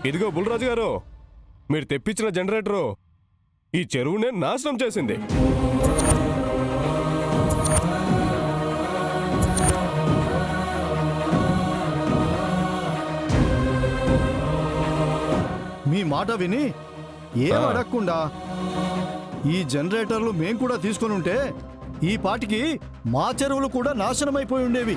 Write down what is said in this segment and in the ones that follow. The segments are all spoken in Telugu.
ఇదిగో బుల్రాజు గారు, మీరు తెప్పించిన జనరేటరు ఈ చెరువునే నాశనం చేసింది. మీ మాట విని ఏం అడగకుండా ఈ జనరేటర్లు మేం కూడా తీసుకొని ఉంటే ఈ పాటికి మా చెరువులు కూడా నాశనమైపోయి ఉండేవి.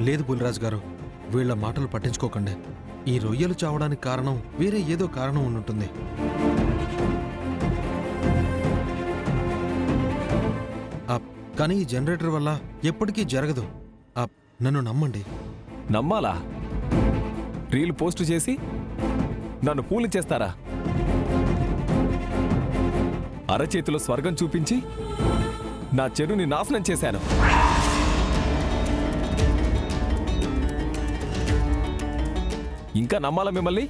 లేదు బుల్రాజు గారు, వీళ్ల మాటలు పట్టించుకోకండి. ఈ రొయ్యలు చావడానికి కారణం వేరే ఏదో కారణం ఉండుంటుంది. కానీ ఈ జనరేటర్ వల్ల ఎప్పటికీ జరగదు. నన్ను నమ్మండి. నమ్మాలా? రీల్ పోస్ట్ చేసి నన్ను పూలించేస్తారా? అరచేతిలో స్వర్గం చూపించి నా చెరువుని నాశనం చేశాను. ఇంకా నమ్మాలా మిమ్మల్ని?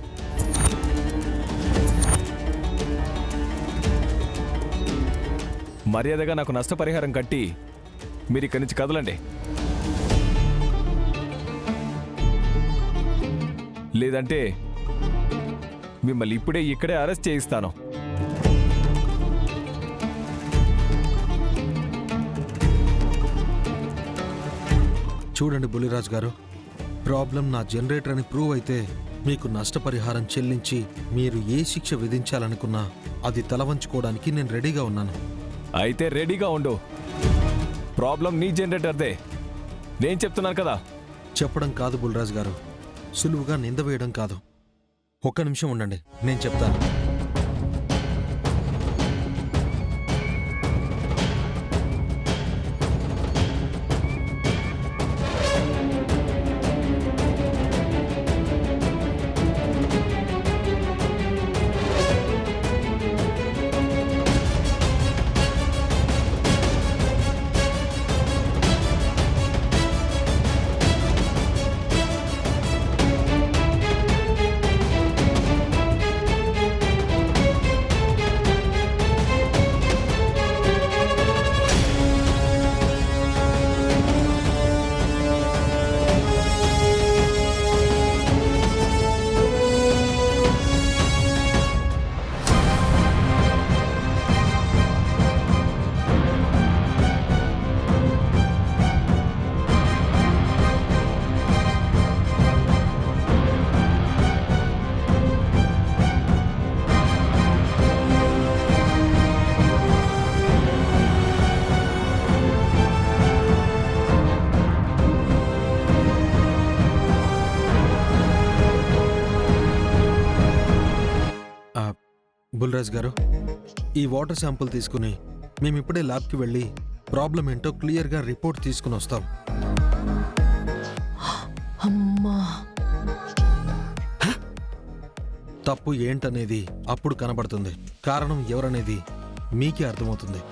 మర్యాదగా నాకు నష్టపరిహారం కట్టి మీరు ఇక్కడి నుంచి కదలండి. లేదంటే మిమ్మల్ని ఇక్కడే అరెస్ట్ చేయిస్తాను. చూడండి బుల్లిరాజు గారు, ప్రాబ్లం నా జనరేటర్ అని ప్రూవ్ అయితే మీకు నష్టపరిహారం చెల్లించి మీరు ఏ శిక్ష విధించాలనుకున్నా అది తలవంచుకోవడానికి నేను రెడీగా ఉన్నాను. అయితే రెడీగా ఉండు. ప్రాబ్లం నీ జనరేటర్దే. నేను చెప్తున్నాను కదా. చెప్పడం కాదు బుల్రాజు గారు, సులువుగా నింద వేయడం కాదు. ఒక్క నిమిషం ఉండండి, నేను చెప్తాను. బుల్రాజ్ గారు, ఈ వాటర్ శాంపుల్ తీసుకుని మేమిప్పుడే ల్యాబ్కి వెళ్ళి ప్రాబ్లం ఏంటో క్లియర్గా రిపోర్ట్ తీసుకుని వస్తాం. అమ్మా, తప్పు ఏంటనేది అప్పుడు కనబడుతుంది. కారణం ఎవరనేది మీకే అర్థమవుతుంది.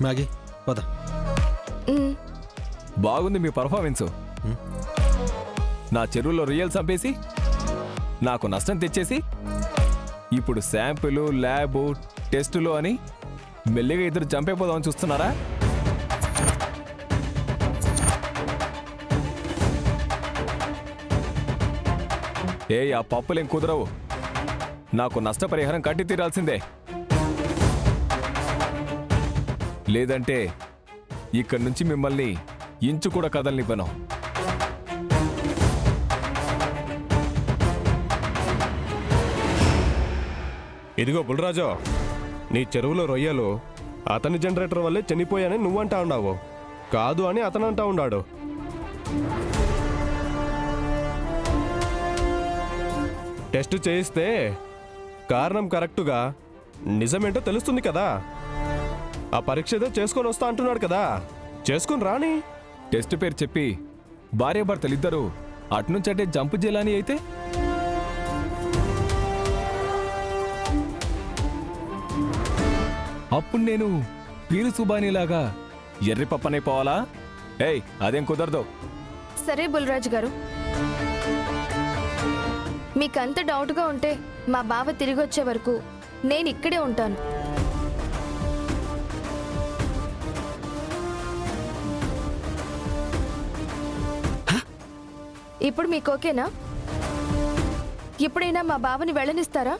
మ్యాగీ, పద. బాగుంది మీ పర్ఫార్మెన్స్. నా చెరువులో రియల్ చంపేసి నాకు నష్టం తెచ్చేసి ఇప్పుడు శాంపుల్, ల్యాబ్, టెస్టులు అని మెల్లిగా ఇద్దరు చంపైపోదామని చూస్తున్నారా? ఆ పప్పులేం కుదరవు. నాకు నష్టపరిహారం కట్టి తీరాల్సిందే. లేదంటే ఇక్కడి నుంచి మిమ్మల్ని ఇంచు కూడా కదలనివ్వను. ఇదిగో బుల్రాజు, నీ చెరువులో రొయ్యలు అతని జనరేటర్ వల్లే చనిపోయానని నువ్వంటా ఉన్నావు, కాదు అని అతను అంటా ఉన్నాడు. టెస్ట్ చేయిస్తే కారణం కరెక్టుగా నిజమేంటో తెలుస్తుంది కదా. ఆ పరీక్ష ఏదో చేసుకొని వస్తా అంటున్నాడు కదా, చేసుకుని రాని. టెస్ట్ పేరు చెప్పి భార్యాభర్తలిద్దరూ అటునుంచంటే జంపు చేయాలని అయితే అప్పుడు నేను పీరు సుబానీలాగా ఎర్రి పప్పనైపోవాలా? అదేం కుదరదు. సరే బుల్రాజు గారు, మీకంత డౌట్గా ఉంటే మా బావ తిరిగి వచ్చే వరకు నేను ఇక్కడే ఉంటాను. ఇప్పుడు మీకు ఓకేనా? ఎప్పుడైనా మా బావని వెళ్ళనిస్తారా?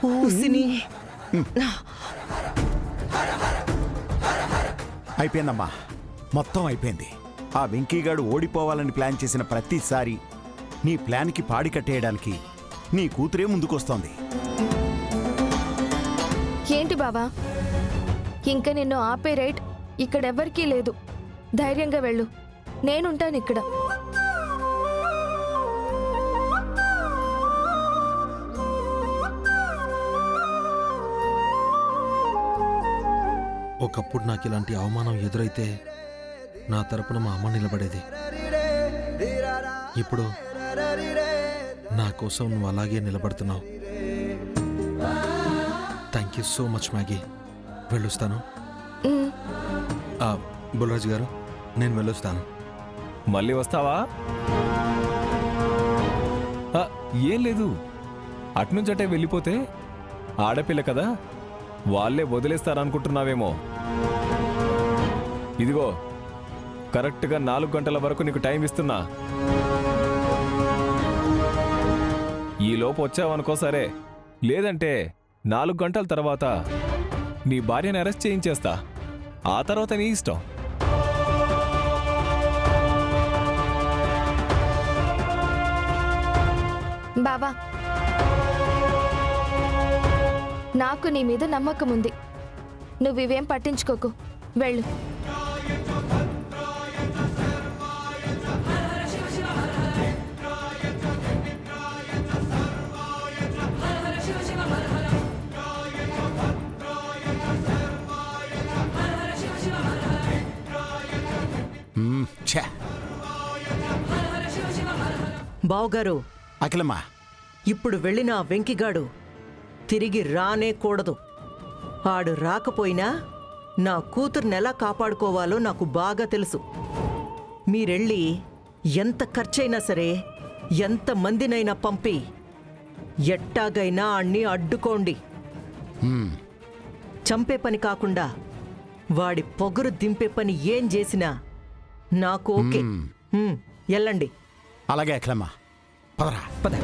ఊసిని అయిపోయిందమ్మా, మొత్తం అయిపోయింది. ఆ వెంకీగాడు ఓడిపోవాలని ప్లాన్ చేసిన ప్రతిసారి నీ ప్లాన్కి పాడి కట్టేయడానికి నీ కూతురే ముందుకొస్తోంది. ఏంటి బావా, ఇంకా నిన్ను ఆపే రైట్ ఇక్కడెవ్వరికీ లేదు. ధైర్యంగా వెళ్ళు, నేనుంటాను ఇక్కడ. ఒకప్పుడు నాకు ఇలాంటి అవమానం ఎదురైతే నా తరపున మా అమ్మ నిలబడేది. ఇప్పుడు నా కోసం నువ్వు అలాగే నిలబడుతున్నావు. Thank you so much Maggie. వెళ్ళొస్తాను. ఉమ్, బుల్రాజు గారు, నేను వెళ్ళొస్తాను. మళ్ళీ వస్తావా? ఆ, ఏం లేదు, అట్నుంచటే వెళ్ళిపోతే ఆడపిల్ల కదా, వాళ్ళే వదిలేస్తారనుకుంటున్నావేమో. ఇదిగో కరెక్ట్గా 4 గంటల వరకు నీకు టైం ఇస్తున్నా. ఈ లోపు వచ్చావనుకో సరే, లేదంటే 4 గంటల తర్వాత నీ భార్యని అరెస్ట్ చేయించేస్తా. ఆ తర్వాత నీ ఇష్టం. బావా, నాకు నీ మీద నమ్మకం ఉంది. నువ్వివేం పట్టించుకోకు, వెళ్ళు. ఛే, బావగారు, అఖిలమ్మా, ఇప్పుడు వెళ్ళిన ఆ వెంకిగాడు తిరిగి రానే కూడదు. ఆడు రాకపోయినా నా కూతుర్నెలా కాపాడుకోవాలో నాకు బాగా తెలుసు. మీరెళ్ళి ఎంత ఖర్చైనా సరే, ఎంత మందినైనా పంపి ఎట్టాగైనా ఆణ్ణి అడ్డుకోండి. చంపే పని కాకుండా వాడి పొగరు దింపే పని ఏం చేసినా నాకు ఓకే. వెళ్ళండి. అలాగే అఖిలమ్మా, పదరా. పద.